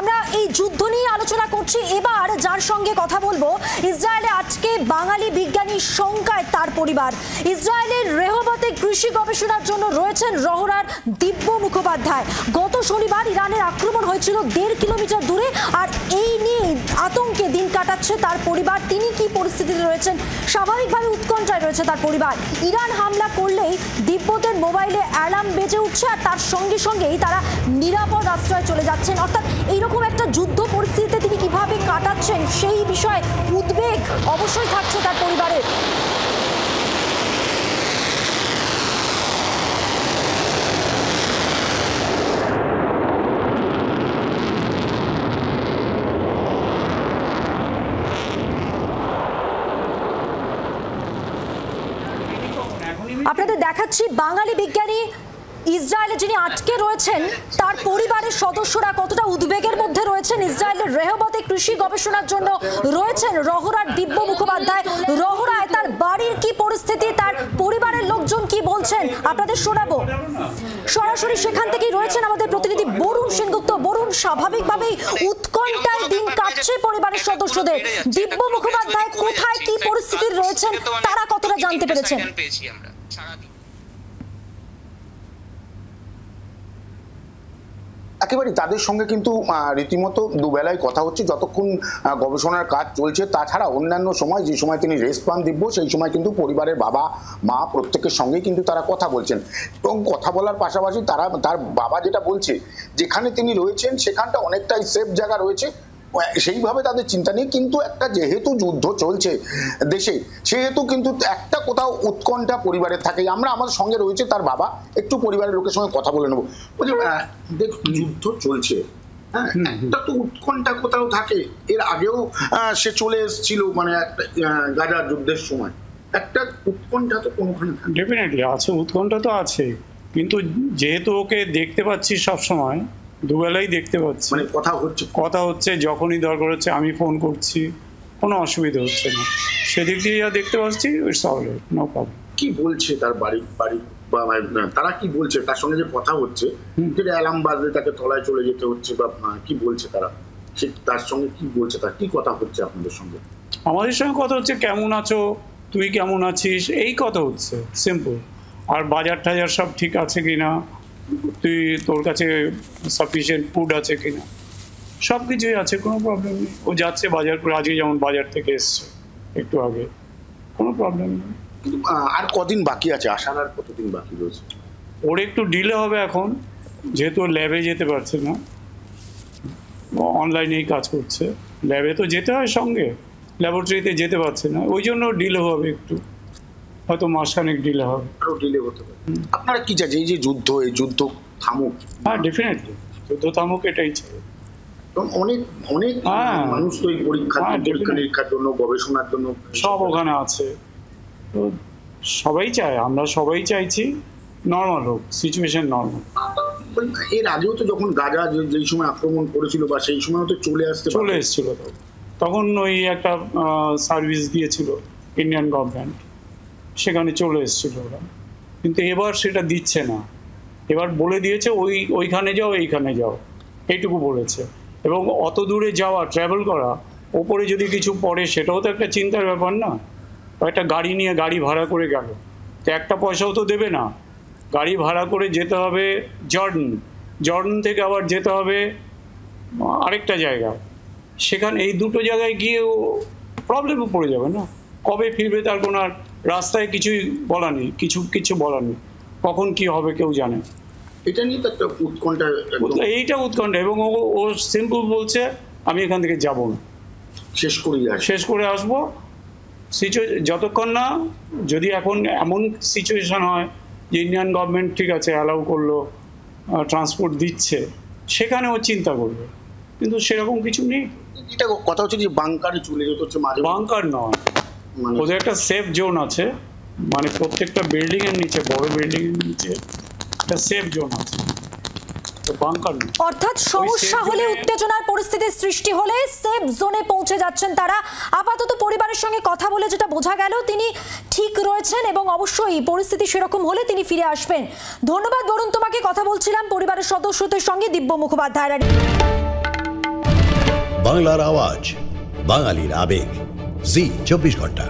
আমরা এই যুদ্ধ নিয়ে আলোচনা করছি। এবার যার সঙ্গে কথা বলবো, ইসরায়েলে আজকে বাঙালি বিজ্ঞানীর শঙ্কায় তার পরিবার। ইসরায়েলের রেহবতে কৃষি গবেষণার জন্য রয়েছেন রহরার দিব্য মুখোপাধ্যায়। গত শনিবার ইরানের আক্রমণ হয়েছিল 1.5 কিলোমিটার দূরে, আর এই নিয়ে আতঙ্কে দিন কাটাচ্ছে তার পরিবার। তিনি কি পরিস্থিতিতে রয়েছেন? স্বাভাবিকভাবে উৎকণ্ঠায় রয়েছে তার পরিবার। ইরান হামলা করলেই দিব্যদের মোবাইলে অ্যালার্ম বেজে উঠছে, আর তার সঙ্গে সঙ্গেই তারা নিরাপদ আশ্রয়ে চলে যাচ্ছেন। অর্থাৎ এইরকম একটা যুদ্ধ পরিস্থিতিতে তিনি কিভাবে কাটাচ্ছেন সেই বিষয়ে উদ্বেগ অবশ্যই থাকছে তার পরিবারের। আপনাদের দেখাচ্ছি বাঙালি বিজ্ঞানী ইসরায়েলে যিনি আটকে রয়েছেন তার পরিবারের সদস্যরা কতটা উদ্বেগের মধ্যে রয়েছেন। ইসরায়েলের রেহবতে কৃষি গবেষণার জন্য রয়েছেন রহরার দিব্য মুখোপাধ্যায়। রহরায় তার বাড়ির কি পরিস্থিতি, তার পরিবারের লোকজন কি বলছেন আপনাদের শোনাবো। সরাসরি সেখান থেকেই রয়েছেন আমাদের প্রতিনিধি বরুণ সেনগুপ্ত। বরুণ, স্বাভাবিকভাবেই উৎকণ্ঠায় দিন কাটছে পরিবারের সদস্যদের। দিব্য মুখোপাধ্যায় কোথায় কি পরিস্থিতি রয়েছেন তারা কতটা জানতে পেরেছেন? একেবারে তাদের সঙ্গে কিন্তু রীতিমতো দুবেলায় কথা হচ্ছে যতক্ষণ গবেষণার কাজ চলছে। তাছাড়া অন্যান্য সময়, যে সময় তিনি রেস্ট পান দিব্য, সেই সময় কিন্তু পরিবারের বাবা মা প্রত্যেকের সঙ্গে কিন্তু তারা কথা বলছেন। এবং কথা বলার পাশাপাশি তার বাবা যেটা বলছে, যেখানে তিনি রয়েছেন সেখানটা অনেকটাই সেফ জায়গা রয়েছে, সেইভাবে তাদের চিন্তা নেই। কিন্তু একটা যেহেতু যুদ্ধ চলছে দেশে, সেহেতু কিন্তু একটা কোথাও উৎকণ্ঠা পরিবারের থাকে। আমরা আমাদের সঙ্গে রয়েছে তার বাবা, একটু পরিবারের লোকের সঙ্গে কথা বলে নেবো। দেখুন, যুদ্ধ চলছে, হ্যাঁ, একটা তো উৎকণ্ঠা কোথাও থাকে। এর আগেও সে চলে এসেছিল, মানে একটা গাজার যুদ্ধের সময় একটা উৎকণ্ঠা তো কোনোখানে থাকে। ডেফিনেটলি আছে, উৎকণ্ঠা তো আছে। কিন্তু যেহেতু ওকে দেখতে পাচ্ছি সব সময়, দুবেলাই দেখতে পাচ্ছি, মানে কথা হচ্ছে যখনই দরকার হচ্ছে আমি ফোন করছি, কোনো অসুবিধা হচ্ছে না। সেদিক দিয়ে যা দেখতে পাচ্ছি, ইটস অলরাইট, নো প্রবলেম। কি বলছে তার বাড়ি বা তারা কি বলছে? তার সঙ্গে যে কথা হচ্ছে, যেটা অ্যালার্ম বাজলে তাকে তলায় চলে যেতে হচ্ছে, বা কি বলছে তারা? তার সঙ্গে কি বলছে, তার কি কথা হচ্ছে আপনাদের সঙ্গে? আমাদের সঙ্গে কথা হচ্ছে, কেমন আছো, তুই কেমন আছিস, এই কথা হচ্ছে, সিম্পল। আর বাজার টাজার সব ঠিক আছে কিনা, তুই তোর কাছে সাফিসিয়েন্ট ফুড আছে কিনা, সব কিছুই আছে, কোনো প্রবলেম নেই। ও যাচ্ছে বাজার করে, আজকে যেমন বাজার থেকে এসছে একটু আগে, কোনো প্রবলেম নেই। আর কদিন বাকি আছে? আসার আর কতদিন বাকি রয়েছে? ওর একটু ডিলে হবে এখন, যেহেতু ল্যাবে যেতে পারছে না, অনলাইনেই কাজ করছে। ল্যাবে তো যেতে হয় সঙ্গে, ল্যাবরেটরিতে যেতে পারছে না, ওই জন্য ডিলে হবে একটু, হয়তো মাসখানেক ডিলে হবে। আরো ডিলে হতে পারে। আপনারা কি চাইছেন এই যে যুদ্ধ, এই যুদ্ধ থামুক? হ্যাঁ, ডেফিনেটলি যুদ্ধ থামুক, এটাই চাই। অনেক অনেক মানুষ তো এই পরীক্ষা নিরীক্ষার জন্য, গবেষণার জন্য সব ওখানে আছে, তো সবাই চায়, আমরা সবাই চাইছি নর্মাল হোক, সিচুয়েশন নর্মাল। এর আগেও তো যখন গাজা যেই সময় আক্রমণ করেছিল, বা সেই সময় তো চলে এসেছিল, তখন ওই একটা সার্ভিস দিয়েছিল ইন্ডিয়ান গভর্নমেন্ট, সেখানে চলে এসেছিল ওরা। কিন্তু এবার সেটা দিচ্ছে না, এবার বলে দিয়েছে ওইখানে যাও, এইখানে যাও, এইটুকু বলেছে। এবং অত দূরে যাওয়া, ট্রাভেল করা, ওপরে যদি কিছু পড়ে সেটাও তো একটা চিন্তার ব্যাপার না। একটা গাড়ি নিয়ে গাড়ি ভাড়া করে গেল, তো একটা পয়সাও তো দেবে না। গাড়ি ভাড়া করে যেতে হবে জর্ডান থেকে আবার যেতে হবে আরেকটা জায়গা, সেখানে এই দুটো জায়গায় গিয়েও প্রবলেমে পড়ে যাবে না। কবে ফিরবে তার কোনো রাস্তায় কিছুই বলা নেই, কিছু বলার নেই, কখন কি হবে কেউ জানে। এটা নিয়ে তো একটা উৎকণ্ঠা, এইটা উৎকণ্ঠা। এবং ও সিম্পল বলছে, আমি এখান থেকে যাব না, শেষ করে আসবো। যতক্ষণ না, যদি এখন এমন সিচুয়েশন হয় যে ইন্ডিয়ান গভর্নমেন্ট ঠিক আছে অ্যালাউ করলো, ট্রান্সপোর্ট দিচ্ছে, সেখানে ও চিন্তা করবে। কিন্তু সেরকম কিছু নেই। এটা কথা হচ্ছে যে বাংকারে চলে যেতে হচ্ছে। বাংকার নয়, ওদের একটা সেফ জোন আছে, মানে প্রত্যেকটা বিল্ডিং এর নিচে, বড় বিল্ডিং এর নিচে একটা সেফ জোন আছে। অর্থাৎ সমস্যা হলে, উত্তেজনার পরিস্থিতি সৃষ্টি হলে সেফ জোনে পৌঁছে যাচ্ছেন তারা। আপাতত পরিবারের সঙ্গে কথা বলে যেটা বোঝা গেল, তিনি ঠিক রয়েছেন এবং অবশ্যই পরিস্থিতি সেরকম হলে তিনি ফিরে আসবেন। ধন্যবাদ বরুণ, তোমাকে। কথা বলছিলাম পরিবারের সদস্যদের সঙ্গে দিব্য মুখোপাধ্যায়। বাংলার আওয়াজ, বাঙালির আবেগ, জি 24 ঘন্টা।